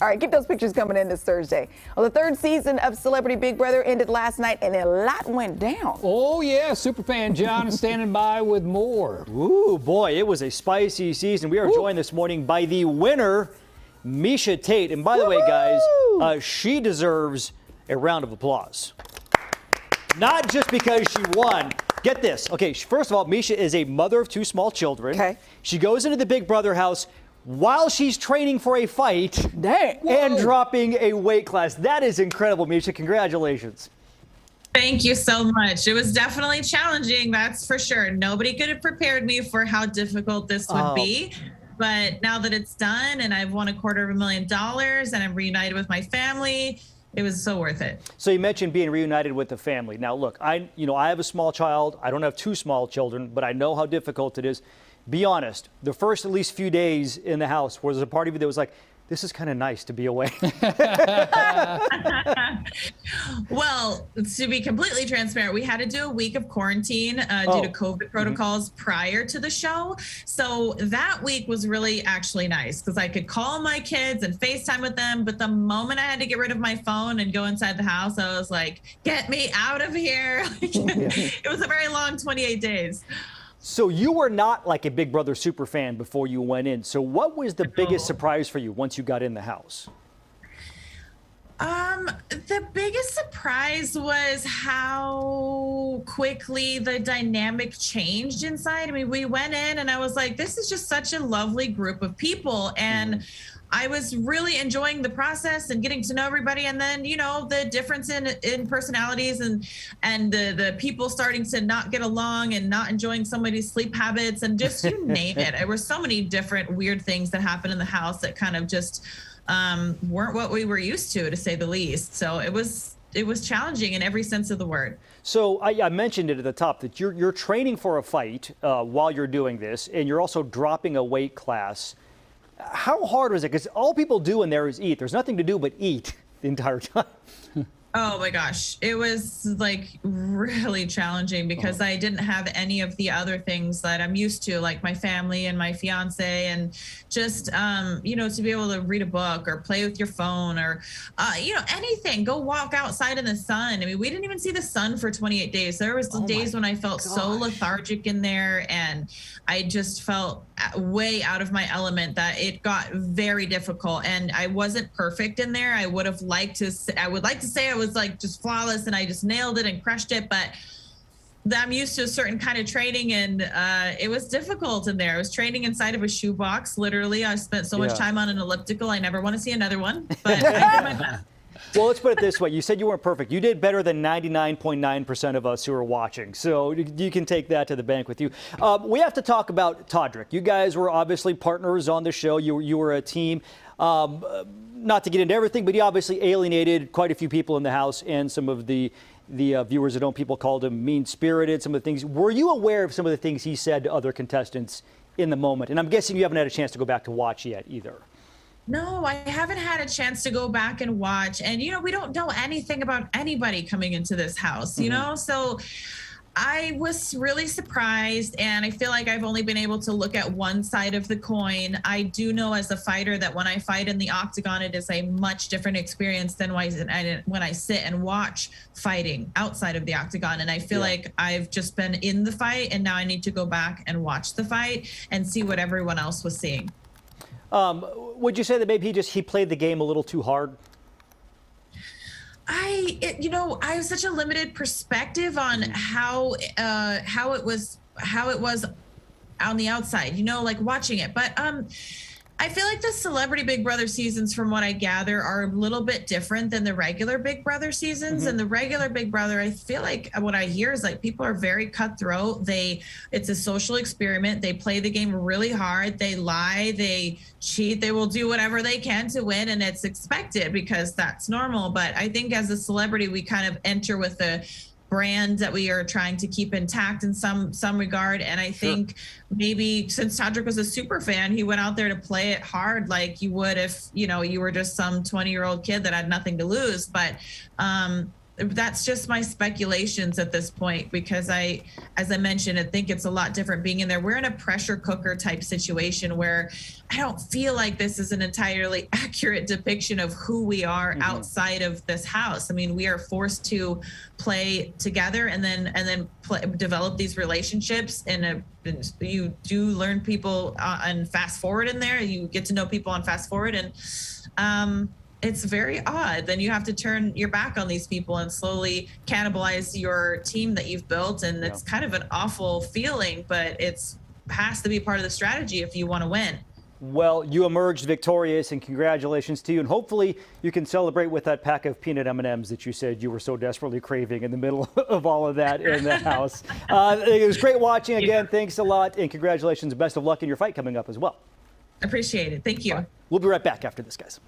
All right, keep those pictures coming in this Thursday. Well, the third season of Celebrity Big Brother ended last night, and a lot went down. Oh, yeah. Superfan John is standing by with more. Ooh, boy, it was a spicy season. We are joined this morning by the winner, Miesha Tate. And by the way, guys, she deserves a round of applause. Not just because she won. Get this. Okay, first of all, Miesha is a mother of 2 small children. Okay. She goes into the Big Brother house while she's training for a fight. Dang. And dropping a weight class. That is incredible, Miesha. Congratulations. Thank you so much. It was definitely challenging, that's for sure. Nobody could have prepared me for how difficult this would be. But now that it's done and I've won $250,000 and I'm reunited with my family, it was so worth it. So you mentioned being reunited with the family. Now, look, I have a small child. I don't have 2 small children, but I know how difficult it is. Be honest. The first at least few days in the house, was there a part of you that was like, this is kind of nice to be away? Well, to be completely transparent, we had to do a week of quarantine due to COVID protocols prior to the show. So that week was really actually nice because I could call my kids and FaceTime with them. But the moment I had to get rid of my phone and go inside the house, I was like, get me out of here. It was a very long 28 days. So you were not like a Big Brother super fan before you went in. So what was the biggest surprise for you once you got in the house? The biggest surprise was how quickly the dynamic changed inside. I mean, we went in and I was like, this is just such a lovely group of people. And I was really enjoying the process and getting to know everybody. And then, you know, the difference in personalities and the people starting to not get along and not enjoying somebody's sleep habits and just you name it. There were so many different weird things that happened in the house that kind of just weren't what we were used to say the least. So it was challenging in every sense of the word. So I mentioned it at the top that you're training for a fight while you're doing this, and you're also dropping a weight class. How hard was it? Because all people do in there is eat. There's nothing to do but eat the entire time. Oh my gosh. It was like really challenging because I didn't have any of the other things that I'm used to, like my family and my fiance, and just, you know, to be able to read a book or play with your phone or, you know, anything, go walk outside in the sun. I mean, we didn't even see the sun for 28 days. There was days when I felt so lethargic in there and I just felt way out of my element that it got very difficult and I wasn't perfect in there. I would like to say I was like just flawless and I just nailed it and crushed it, but I'm used to a certain kind of training and it was difficult in there. I was training inside of a shoebox, literally. I spent so much time on an elliptical. I never want to see another one, but I did my best. Well, let's put it this way. You said you weren't perfect. You did better than 99.9% of us who are watching. So you can take that to the bank with you. We have to talk about Todrick. You guys were obviously partners on the show. You were a team. Not to get into everything, but he obviously alienated quite a few people in the house and some of the viewers at home. People called him mean-spirited, some of the things. Were you aware of some of the things he said to other contestants in the moment? And I'm guessing you haven't had a chance to go back to watch yet either. No, I haven't had a chance to go back and watch. And, you know, we don't know anything about anybody coming into this house, you know? So I was really surprised. And I feel like I've only been able to look at one side of the coin. I do know as a fighter that when I fight in the octagon, it is a much different experience than when I sit and watch fighting outside of the octagon. And I feel like I've just been in the fight and now I need to go back and watch the fight and see what everyone else was seeing. Would you say that maybe he played the game a little too hard? You know, I have such a limited perspective on how it was on the outside, you know, like watching it. But I feel like the Celebrity Big Brother seasons, from what I gather, are a little bit different than the regular Big Brother seasons. And the regular Big Brother, I feel like what I hear is like people are very cutthroat. It's a social experiment. They play the game really hard. They lie, they cheat, they will do whatever they can to win. And it's expected because that's normal. But I think as a celebrity, we kind of enter with a brand that we are trying to keep intact in some regard. And I think maybe since Todrick was a super fan, he went out there to play it hard like you would if, you know, you were just some 20-year-old kid that had nothing to lose. But that's just my speculations at this point, because as I mentioned, I think it's a lot different being in there. We're in a pressure cooker type situation where I don't feel like this is an entirely accurate depiction of who we are outside of this house. I mean, we are forced to play together and then develop these relationships. And you do learn people and fast forward in there. You get to know people on fast forward, and it's very odd. Then you have to turn your back on these people and slowly cannibalize your team that you've built. And it's kind of an awful feeling, but it's has to be part of the strategy if you want to win. Well, you emerged victorious, and congratulations to you. And hopefully you can celebrate with that pack of peanut M&Ms that you said you were so desperately craving in the middle of all of that in the house. It was great watching again. Thanks a lot, and congratulations. Best of luck in your fight coming up as well. Appreciate it. Thank you. We'll be right back after this, guys.